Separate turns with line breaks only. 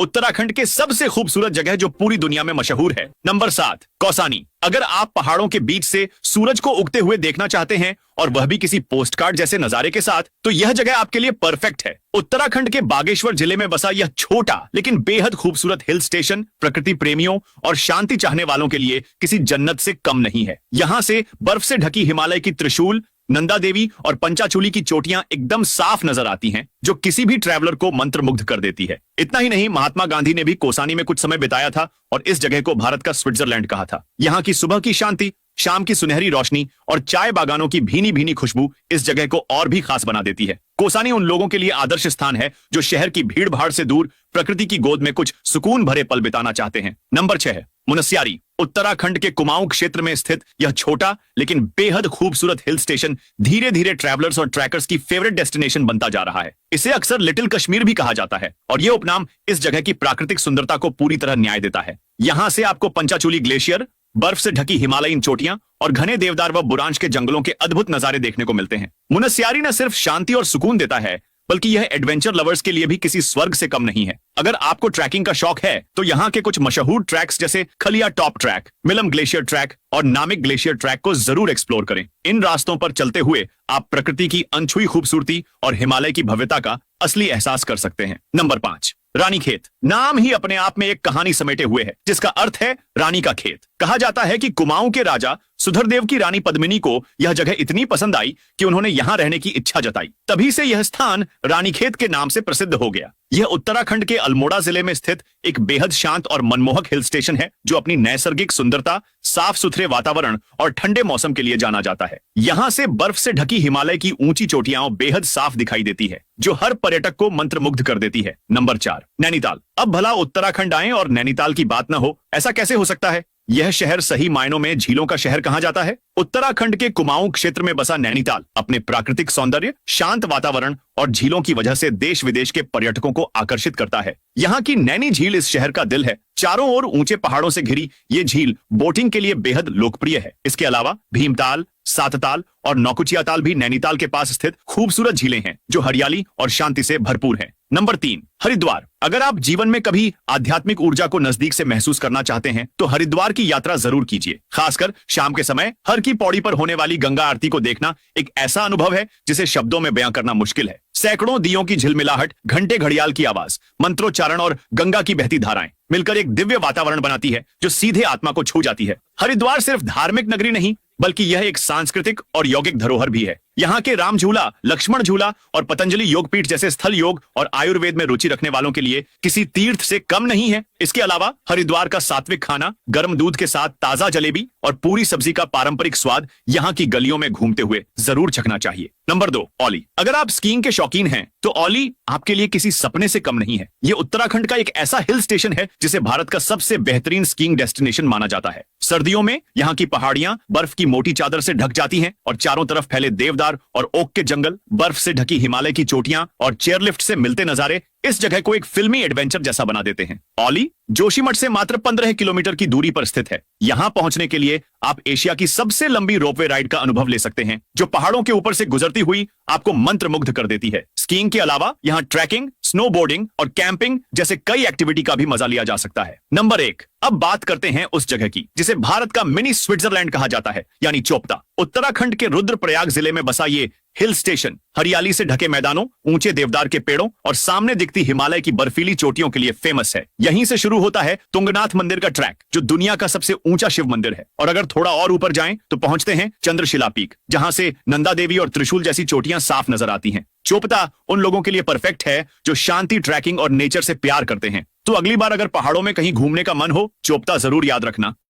उत्तराखंड के सबसे खूबसूरत जगह जो पूरी दुनिया में मशहूर है। नंबर 7, कौसानी। अगर आप पहाड़ों के बीच से सूरज को उगते हुए देखना चाहते हैं और वह भी किसी पोस्टकार्ड जैसे नजारे के साथ, तो यह जगह आपके लिए परफेक्ट है। उत्तराखंड के बागेश्वर जिले में बसा यह छोटा लेकिन बेहद खूबसूरत हिल स्टेशन प्रकृति प्रेमियों और शांति चाहने वालों के लिए किसी जन्नत से कम नहीं है। यहाँ से बर्फ से ढकी हिमालय की त्रिशूल, नंदा देवी और पंचाचूली की चोटियां एकदम साफ नजर आती हैं, जो किसी भी ट्रैवलर को मंत्रमुग्ध कर देती है। इतना ही नहीं, महात्मा गांधी ने भी कौसानी में कुछ समय बिताया था और इस जगह को भारत का स्विट्जरलैंड कहा था। यहाँ की सुबह की शांति, शाम की सुनहरी रोशनी और चाय बागानों की भीनी भीनी खुशबू इस जगह को और भी खास बना देती है। कौसानी उन लोगों के लिए आदर्श स्थान है जो शहर की भीड़ भाड़ से दूर प्रकृति की गोद में कुछ सुकून भरे पल बिताना चाहते हैं। नंबर 6 है मुनस्यारी। उत्तराखंड के कुमाऊं क्षेत्र में स्थित यह छोटा लेकिन बेहद खूबसूरत हिल स्टेशन धीरे धीरे ट्रैवलर्स और ट्रैकर्स की फेवरेट डेस्टिनेशन बनता जा रहा है। इसे अक्सर लिटिल कश्मीर भी कहा जाता है और यह उपनाम इस जगह की प्राकृतिक सुंदरता को पूरी तरह न्याय देता है। यहाँ से आपको पंचाचूली ग्लेशियर, बर्फ से ढकी हिमालयीन चोटियां और घने देवदार व बुरांश के जंगलों के अद्भुत नजारे देखने को मिलते हैं। मुनस्यारी न सिर्फ शांति और सुकून देता है, बल्कि यह एडवेंचर लवर्स के लिए भी किसी स्वर्ग से कम नहीं है। अगर आपको ट्रैकिंग का शौक है तो यहाँ के कुछ मशहूर ट्रैक्स जैसे Khaliya top track, Milam glacier track और नामिक ग्लेशियर ट्रैक को जरूर एक्सप्लोर करें। इन रास्तों पर चलते हुए आप प्रकृति की अनछुई खूबसूरती और हिमालय की भव्यता का असली एहसास कर सकते हैं। नंबर 5, रानीखेत। नाम ही अपने आप में एक कहानी समेटे हुए है, जिसका अर्थ है रानी का खेत। कहा जाता है कि कुमाऊं के राजा सुधरदेव की रानी पद्मिनी को यह जगह इतनी पसंद आई कि उन्होंने यहां रहने की इच्छा जताई। तभी से यह स्थान रानीखेत के नाम से प्रसिद्ध हो गया। यह उत्तराखंड के अल्मोड़ा जिले में स्थित एक बेहद शांत और मनमोहक हिल स्टेशन है, जो अपनी नैसर्गिक सुंदरता, साफ सुथरे वातावरण और ठंडे मौसम के लिए जाना जाता है। यहाँ से बर्फ से ढकी हिमालय की ऊंची चोटियां बेहद साफ दिखाई देती है, जो हर पर्यटक को मंत्रमुग्ध कर देती है। नंबर 4, नैनीताल। अब भला उत्तराखंड आए और नैनीताल की बात न हो, ऐसा कैसे हो सकता है? यह शहर सही मायनों में झीलों का शहर कहा जाता है। उत्तराखंड के कुमाऊं क्षेत्र में बसा नैनीताल अपने प्राकृतिक सौंदर्य, शांत वातावरण और झीलों की वजह से देश विदेश के पर्यटकों को आकर्षित करता है। यहाँ की नैनी झील इस शहर का दिल है। चारों ओर ऊंचे पहाड़ों से घिरी ये झील बोटिंग के लिए बेहद लोकप्रिय है। इसके अलावा भीमताल, सातताल और नौकुचिया ताल भी नैनीताल के पास स्थित खूबसूरत झीलें हैं, जो हरियाली और शांति से भरपूर हैं। नंबर 3, हरिद्वार। अगर आप जीवन में कभी आध्यात्मिक ऊर्जा को नजदीक से महसूस करना चाहते हैं तो हरिद्वार की यात्रा जरूर कीजिए। खासकर शाम के समय हर की पौड़ी पर होने वाली गंगा आरती को देखना एक ऐसा अनुभव है जिसे शब्दों में बयां करना मुश्किल है। सैकड़ों दियों की झिलमिलाहट, घंटे घड़ियाल की आवाज, मंत्रोच्चारण और गंगा की बहती धाराएं मिलकर एक दिव्य वातावरण बनाती है जो सीधे आत्मा को छू जाती है। हरिद्वार सिर्फ धार्मिक नगरी नहीं, बल्कि यह एक सांस्कृतिक और यौगिक धरोहर भी है। यहाँ के राम झूला, लक्ष्मण झूला और पतंजलि योगपीठ जैसे स्थल योग और आयुर्वेद में रुचि रखने वालों के लिए किसी तीर्थ से कम नहीं है। इसके अलावा हरिद्वार का सात्विक खाना, गर्म दूध के साथ ताजा जलेबी और पूरी सब्जी का पारंपरिक स्वाद यहाँ की गलियों में घूमते हुए जरूर चखना चाहिए। नंबर 2, औली। अगर आप स्कीइंग के शौकीन हैं तो औली आपके लिए किसी सपने से कम नहीं है। ये उत्तराखंड का एक ऐसा हिल स्टेशन है जिसे भारत का सबसे बेहतरीन स्कीइंग डेस्टिनेशन माना जाता है। सर्दियों में यहाँ की पहाड़ियां बर्फ की मोटी चादर से ढक जाती हैं और चारों तरफ फैले देवदार और ओक के जंगल, बर्फ से ढकी हिमालय की चोटियां और चेयरलिफ्ट से मिलते नजारे इस जगह को एक फिल्मी एडवेंचर जैसा बना देते हैं। औली जोशीमठ से मात्र 15 किलोमीटर की दूरी पर स्थित है। यहाँ पहुंचने के लिए आप एशिया की सबसे लंबी रोपवे राइड का अनुभव ले सकते हैं, जो पहाड़ों के ऊपर से गुजरती हुई आपको मंत्रमुग्ध कर देती है। स्कीइंग के अलावा यहाँ ट्रैकिंग, स्नोबोर्डिंग और कैंपिंग जैसे कई एक्टिविटी का भी मजा लिया जा सकता है। नंबर 1, अब बात करते हैं उस जगह की जिसे भारत का मिनी स्विट्जरलैंड कहा जाता है, यानी चोपता। उत्तराखंड के रुद्रप्रयाग जिले में बसा ये हिल स्टेशन हरियाली से ढके मैदानों, ऊंचे देवदार के पेड़ों और सामने दिखती हिमालय की बर्फीली चोटियों के लिए फेमस है। यहीं से शुरू होता है तुंगनाथ मंदिर का ट्रैक, जो दुनिया का सबसे ऊंचा शिव मंदिर है। और अगर थोड़ा और ऊपर जाएं तो पहुंचते हैं चंद्रशिला पीक, जहां से नंदा देवी और त्रिशूल जैसी चोटियां साफ नजर आती हैं। चोपता उन लोगों के लिए परफेक्ट है जो शांति, ट्रैकिंग और नेचर से प्यार करते हैं। तो अगली बार अगर पहाड़ों में कहीं घूमने का मन हो, चोपता जरूर याद रखना।